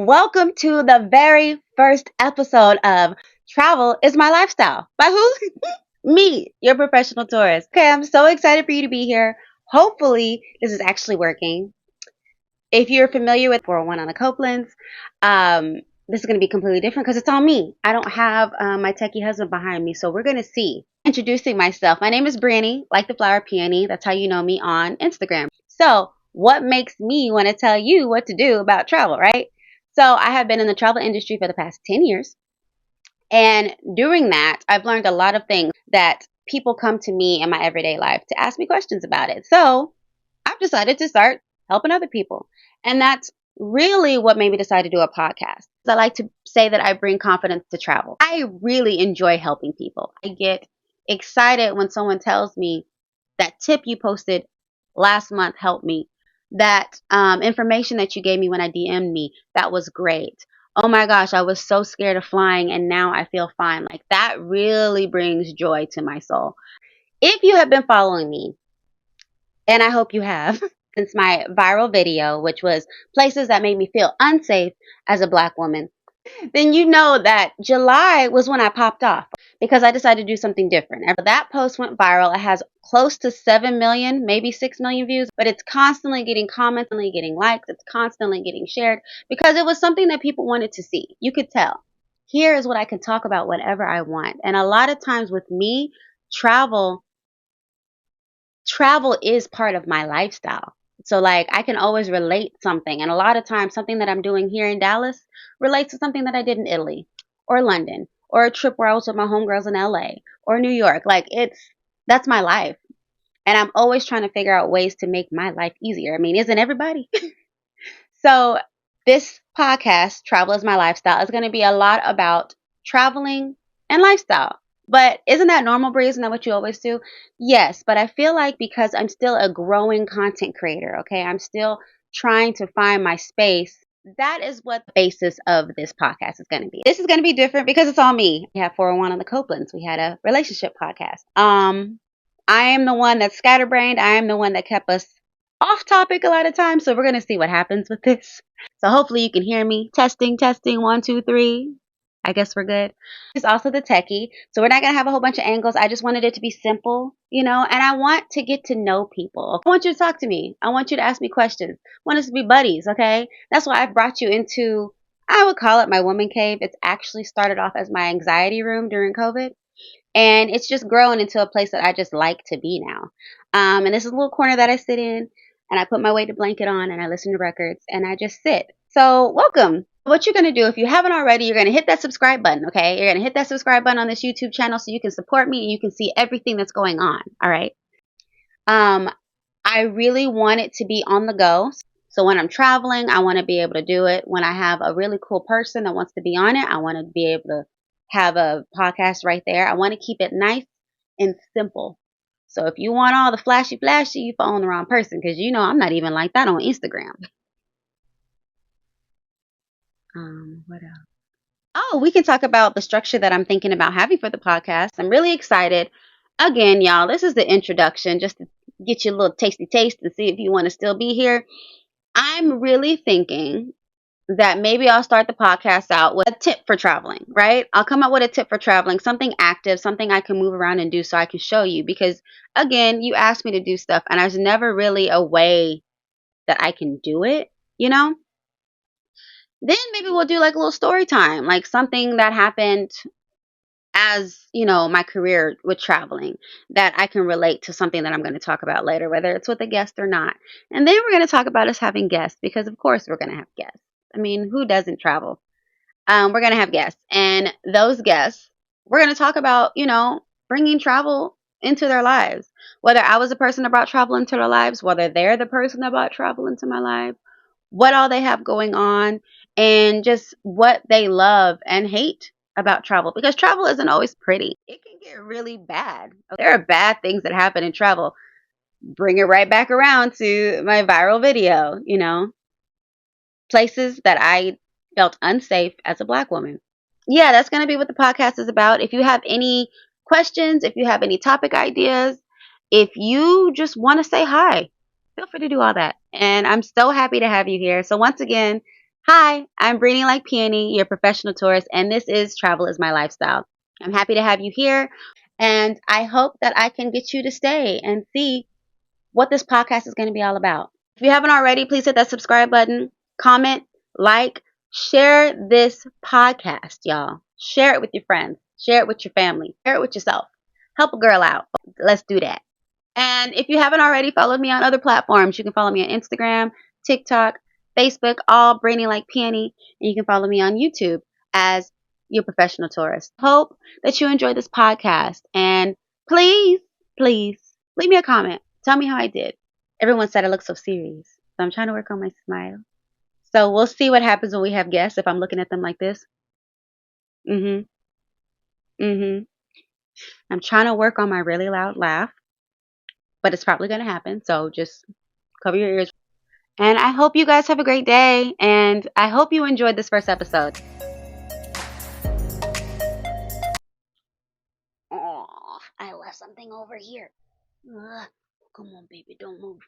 welcome to the very first episode of Travel is My Lifestyle. By who? Me, your professional tourist. Okay, I'm so excited for you to be here. Hopefully, this is actually working. If you're familiar with 401 on the Copelands, this is going to be completely different because it's on me. I don't have my techie husband behind me, so we're going to see. Introducing myself. My name is Briony, like the flower peony. That's how you know me on Instagram. So, what makes me want to tell you what to do about travel, right? So, I have been in the travel industry for the past 10 years. And during that, I've learned a lot of things that people come to me in my everyday life to ask me questions about it. So, I've decided to start helping other people. And that's really what made me decide to do a podcast. I like to say that I bring confidence to travel. I really enjoy helping people. I get excited when someone tells me that tip you posted last month helped me. That information that you gave me when I DM'd me, that was great. Oh my gosh, I was so scared of flying and now I feel fine. Like that really brings joy to my soul. If you have been following me, and I hope you have, since my viral video, which was places that made me feel unsafe as a Black woman, then you know that July was when I popped off because I decided to do something different. And that post went viral. It has close to 7 million, maybe 6 million views, but it's constantly getting comments, constantly getting likes, it's constantly getting shared because it was something that people wanted to see. You could tell. Here is what I can talk about whatever I want. And a lot of times with me, travel is part of my lifestyle. So like I can always relate something. And a lot of times something that I'm doing here in Dallas relates to something that I did in Italy or London or a trip where I was with my homegirls in LA or New York. Like that's my life. And I'm always trying to figure out ways to make my life easier. I mean, isn't everybody? So this podcast, Travel is My Lifestyle, is going to be a lot about traveling and lifestyle. But isn't that normal, Bree? Isn't that what you always do? Yes, but I feel like because I'm still a growing content creator, okay, I'm still trying to find my space. That is what the basis of this podcast is going to be. This is going to be different because it's all me. We have 401 on the Copelands. We had a relationship podcast. I am the one that's scatterbrained. I am the one that kept us off topic a lot of times. So we're going to see what happens with this. So hopefully you can hear me. Testing, 1, 2, 3. I guess we're good. It's also the techie. So we're not going to have a whole bunch of angles. I just wanted it to be simple, and I want to get to know people. I want you to talk to me. I want you to ask me questions. I want us to be buddies, okay? That's why I've brought you into, I would call it my woman cave. It's actually started off as my anxiety room during COVID. And it's just grown into a place that I just like to be now. And this is a little corner that I sit in, and I put my weighted blanket on, and I listen to records, and I just sit. So welcome. What you're going to do, if you haven't already, you're going to hit that subscribe button, okay? You're going to hit that subscribe button on this YouTube channel so you can support me and you can see everything that's going on, all right? I really want it to be on the go. So when I'm traveling, I want to be able to do it. When I have a really cool person that wants to be on it, I want to be able to have a podcast right there. I want to keep it nice and simple. So if you want all the flashy, you phone the wrong person because I'm not even like that on Instagram. What else? Oh, we can talk about the structure that I'm thinking about having for the podcast. I'm really excited. Again, y'all, this is the introduction just to get you a little tasty taste and see if you want to still be here. I'm really thinking that maybe I'll start the podcast out with a tip for traveling, right? I'll come up with a tip for traveling, something active, something I can move around and do so I can show you. Because, again, you asked me to do stuff, and there's never really a way that I can do it, Then maybe we'll do like a little story time, like something that happened as, my career with traveling that I can relate to something that I'm going to talk about later, whether it's with a guest or not. And then we're going to talk about us having guests because, of course, we're going to have guests. I mean, who doesn't travel? We're going to have guests. And those guests, we're going to talk about, bringing travel into their lives. Whether I was the person that brought travel into their lives, whether they're the person that brought travel into my life, what all they have going on, and just what they love and hate about travel. Because travel isn't always pretty. It can get really bad. There are bad things that happen in travel. Bring it right back around to my viral video, Places that I felt unsafe as a Black woman. Yeah, that's going to be what the podcast is about. If you have any questions, if you have any topic ideas, if you just want to say hi, feel free to do all that. And I'm so happy to have you here. So once again, Hi, I'm Briony like Peony, your professional tourist, and this is Travel is My Lifestyle. I'm happy to have you here, and I hope that I can get you to stay and see what this podcast is going to be all about. If you haven't already, please hit that subscribe button, comment, like, share this podcast, y'all. Share it with your friends, share it with your family, share it with yourself. Help a girl out. Let's do that. And if you haven't already followed me on other platforms, you can follow me on Instagram, TikTok, Facebook, all Brainy like Peony. And you can follow me on YouTube as your professional tourist. Hope that you enjoy this podcast. And please, please leave me a comment. Tell me how I did. Everyone said I look so serious. So I'm trying to work on my smile. So we'll see what happens when we have guests if I'm looking at them like this. Mm hmm. Mm hmm. I'm trying to work on my really loud laugh, but it's probably going to happen. So just cover your ears. And I hope you guys have a great day. And I hope you enjoyed this first episode. Oh, I left something over here. Ugh. Come on, baby, don't move.